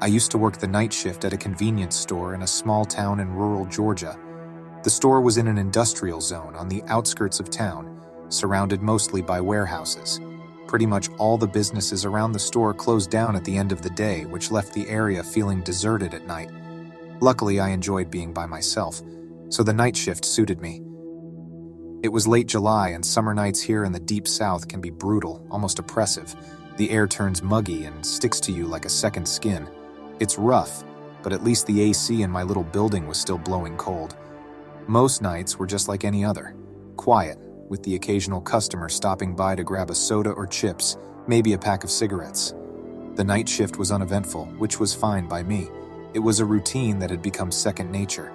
I used to work the night shift at a convenience store in a small town in rural Georgia. The store was in an industrial zone on the outskirts of town, surrounded mostly by warehouses. Pretty much all the businesses around the store closed down at the end of the day, which left the area feeling deserted at night. Luckily, I enjoyed being by myself, so the night shift suited me. It was late July, and summer nights here in the deep south can be brutal, almost oppressive. The air turns muggy and sticks to you like a second skin. It's rough, but at least the AC in my little building was still blowing cold. Most nights were just like any other, quiet, with the occasional customer stopping by to grab a soda or chips, maybe a pack of cigarettes. The night shift was uneventful, which was fine by me. It was a routine that had become second nature.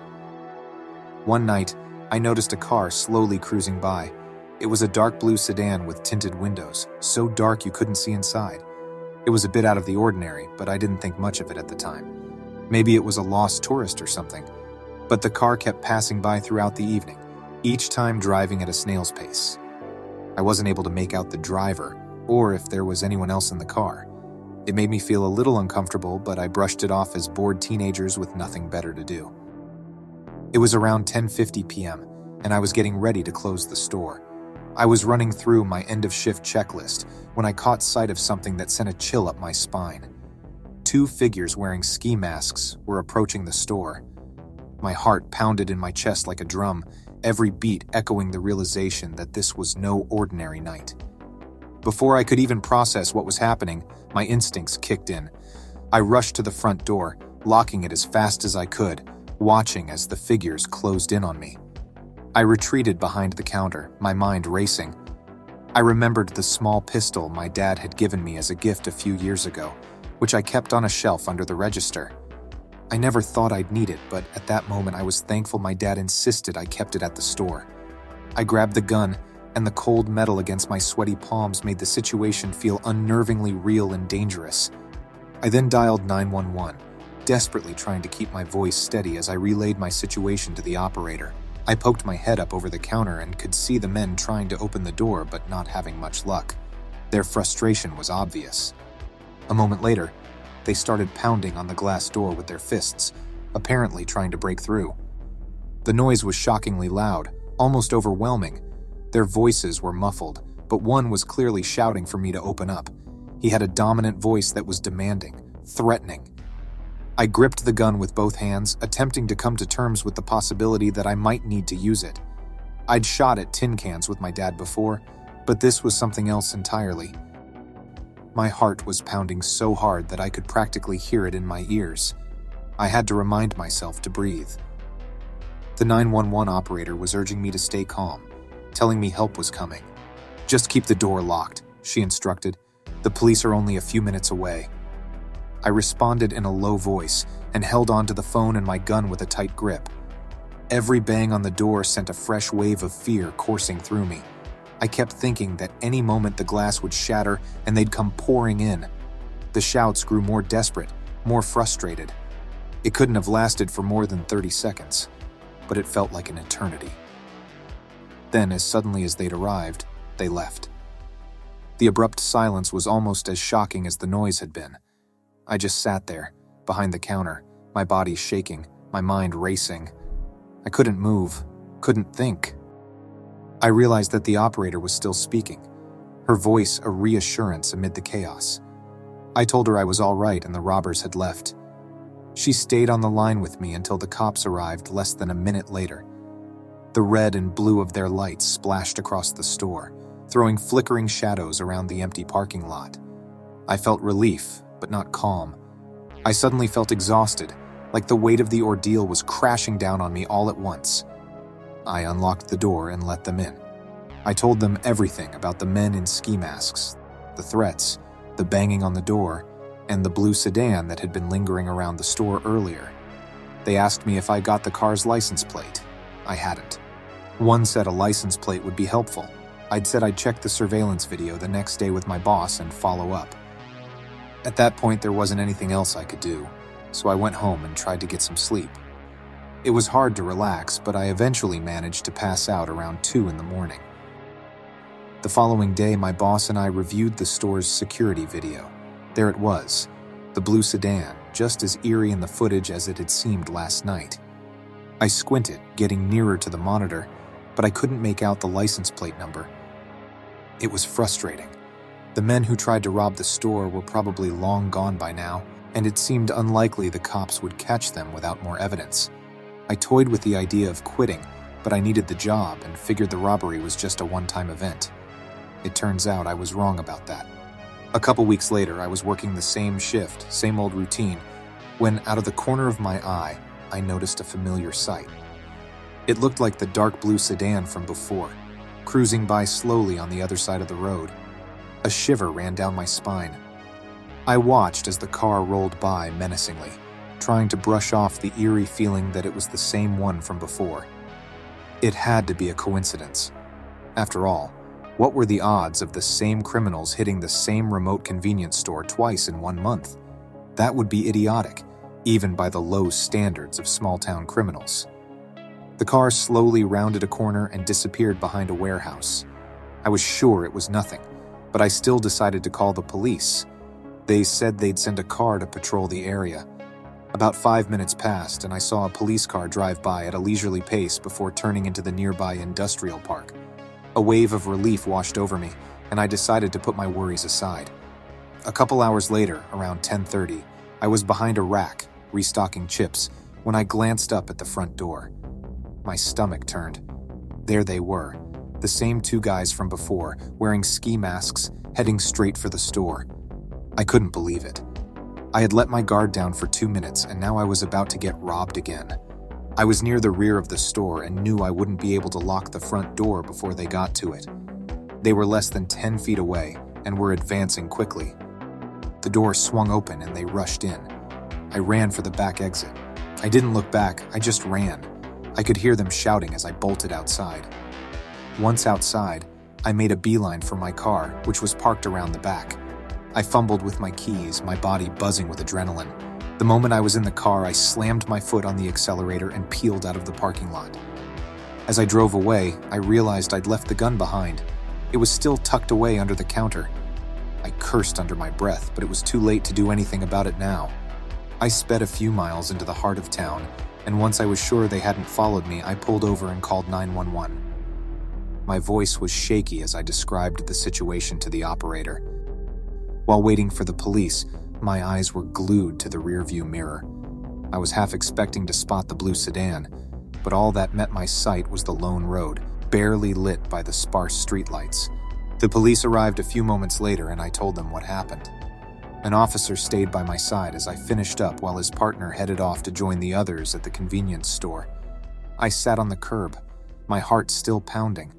One night, I noticed a car slowly cruising by. It was a dark blue sedan with tinted windows, so dark you couldn't see inside. It was a bit out of the ordinary, but I didn't think much of it at the time. Maybe it was a lost tourist or something. But the car kept passing by throughout the evening, each time driving at a snail's pace. I wasn't able to make out the driver, or if there was anyone else in the car. It made me feel a little uncomfortable, but I brushed it off as bored teenagers with nothing better to do. It was around 10:50 p.m., and I was getting ready to close the store. I was running through my end-of-shift checklist when I caught sight of something that sent a chill up my spine. Two figures wearing ski masks were approaching the store. My heart pounded in my chest like a drum, every beat echoing the realization that this was no ordinary night. Before I could even process what was happening, my instincts kicked in. I rushed to the front door, locking it as fast as I could, watching as the figures closed in on me. I retreated behind the counter, my mind racing. I remembered the small pistol my dad had given me as a gift a few years ago, which I kept on a shelf under the register. I never thought I'd need it, but at that moment I was thankful my dad insisted I kept it at the store. I grabbed the gun, and the cold metal against my sweaty palms made the situation feel unnervingly real and dangerous. I then dialed 911, desperately trying to keep my voice steady as I relayed my situation to the operator. I poked my head up over the counter and could see the men trying to open the door but not having much luck. Their frustration was obvious. A moment later, they started pounding on the glass door with their fists, apparently trying to break through. The noise was shockingly loud, almost overwhelming. Their voices were muffled, but one was clearly shouting for me to open up. He had a dominant voice that was demanding, threatening. I gripped the gun with both hands, attempting to come to terms with the possibility that I might need to use it. I'd shot at tin cans with my dad before, but this was something else entirely. My heart was pounding so hard that I could practically hear it in my ears. I had to remind myself to breathe. The 911 operator was urging me to stay calm, telling me help was coming. "Just keep the door locked," she instructed. "The police are only a few minutes away." I responded in a low voice and held onto the phone and my gun with a tight grip. Every bang on the door sent a fresh wave of fear coursing through me. I kept thinking that any moment the glass would shatter and they'd come pouring in. The shouts grew more desperate, more frustrated. It couldn't have lasted for more than 30 seconds, but it felt like an eternity. Then, as suddenly as they'd arrived, they left. The abrupt silence was almost as shocking as the noise had been. I just sat there, behind the counter, my body shaking, my mind racing. I couldn't move, couldn't think. I realized that the operator was still speaking, her voice a reassurance amid the chaos. I told her I was all right and the robbers had left. She stayed on the line with me until the cops arrived less than a minute later. The red and blue of their lights splashed across the store, throwing flickering shadows around the empty parking lot. I felt relief, but not calm. I suddenly felt exhausted, like the weight of the ordeal was crashing down on me all at once. I unlocked the door and let them in. I told them everything about the men in ski masks, the threats, the banging on the door, and the blue sedan that had been lingering around the store earlier. They asked me if I got the car's license plate. I hadn't. One said a license plate would be helpful. I'd said I'd check the surveillance video the next day with my boss and follow up. At that point, there wasn't anything else I could do, so I went home and tried to get some sleep. It was hard to relax, but I eventually managed to pass out around 2 in the morning. The following day, my boss and I reviewed the store's security video. There it was, the blue sedan, just as eerie in the footage as it had seemed last night. I squinted, getting nearer to the monitor, but I couldn't make out the license plate number. It was frustrating. The men who tried to rob the store were probably long gone by now, and it seemed unlikely the cops would catch them without more evidence. I toyed with the idea of quitting, but I needed the job and figured the robbery was just a one-time event. It turns out I was wrong about that. A couple weeks later, I was working the same shift, same old routine, when out of the corner of my eye, I noticed a familiar sight. It looked like the dark blue sedan from before, cruising by slowly on the other side of the road. A shiver ran down my spine. I watched as the car rolled by menacingly, trying to brush off the eerie feeling that it was the same one from before. It had to be a coincidence. After all, what were the odds of the same criminals hitting the same remote convenience store twice in 1 month? That would be idiotic, even by the low standards of small-town criminals. The car slowly rounded a corner and disappeared behind a warehouse. I was sure it was nothing, but I still decided to call the police. They said they'd send a car to patrol the area. About 5 minutes passed, and I saw a police car drive by at a leisurely pace before turning into the nearby industrial park. A wave of relief washed over me, and I decided to put my worries aside. A couple hours later, around 10:30, I was behind a rack, restocking chips, when I glanced up at the front door. My stomach turned. There they were, the same 2 guys from before, wearing ski masks, heading straight for the store. I couldn't believe it. I had let my guard down for 2 minutes, and now I was about to get robbed again. I was near the rear of the store and knew I wouldn't be able to lock the front door before they got to it. They were less than 10 feet away and were advancing quickly. The door swung open and they rushed in. I ran for the back exit. I didn't look back, I just ran. I could hear them shouting as I bolted outside. Once outside, I made a beeline for my car, which was parked around the back. I fumbled with my keys, my body buzzing with adrenaline. The moment I was in the car, I slammed my foot on the accelerator and peeled out of the parking lot. As I drove away, I realized I'd left the gun behind. It was still tucked away under the counter. I cursed under my breath, but it was too late to do anything about it now. I sped a few miles into the heart of town, and once I was sure they hadn't followed me, I pulled over and called 911. My voice was shaky as I described the situation to the operator. While waiting for the police, my eyes were glued to the rearview mirror. I was half expecting to spot the blue sedan, but all that met my sight was the lone road, barely lit by the sparse streetlights. The police arrived a few moments later, and I told them what happened. An officer stayed by my side as I finished up while his partner headed off to join the others at the convenience store. I sat on the curb, my heart still pounding.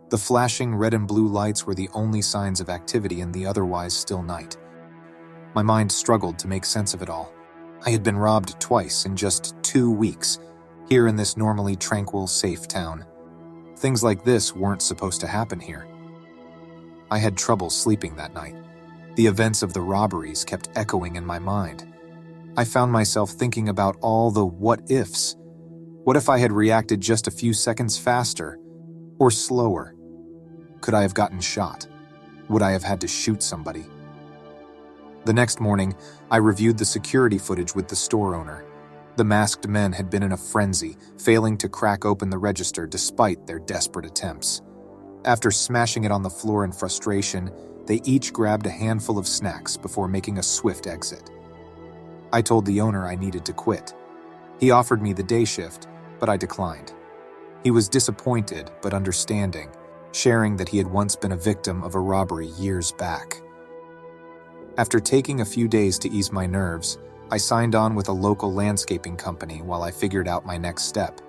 The flashing red and blue lights were the only signs of activity in the otherwise still night. My mind struggled to make sense of it all. I had been robbed twice in just 2 weeks, here in this normally tranquil, safe town. Things like this weren't supposed to happen here. I had trouble sleeping that night. The events of the robberies kept echoing in my mind. I found myself thinking about all the what-ifs. What if I had reacted just a few seconds faster? Or slower? Could I have gotten shot? Would I have had to shoot somebody? The next morning, I reviewed the security footage with the store owner. The masked men had been in a frenzy, failing to crack open the register despite their desperate attempts. After smashing it on the floor in frustration, they each grabbed a handful of snacks before making a swift exit. I told the owner I needed to quit. He offered me the day shift, but I declined. He was disappointed but understanding, sharing that he had once been a victim of a robbery years back. After taking a few days to ease my nerves, I signed on with a local landscaping company while I figured out my next step.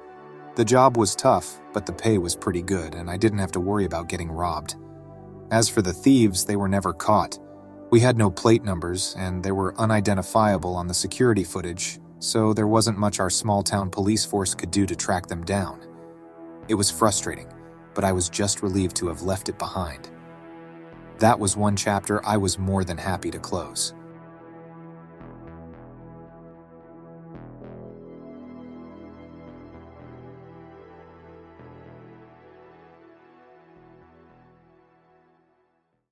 The job was tough, but the pay was pretty good, and I didn't have to worry about getting robbed. As for the thieves, they were never caught. We had no plate numbers, and they were unidentifiable on the security footage, so there wasn't much our small-town police force could do to track them down. It was frustrating, but I was just relieved to have left it behind. That was one chapter I was more than happy to close.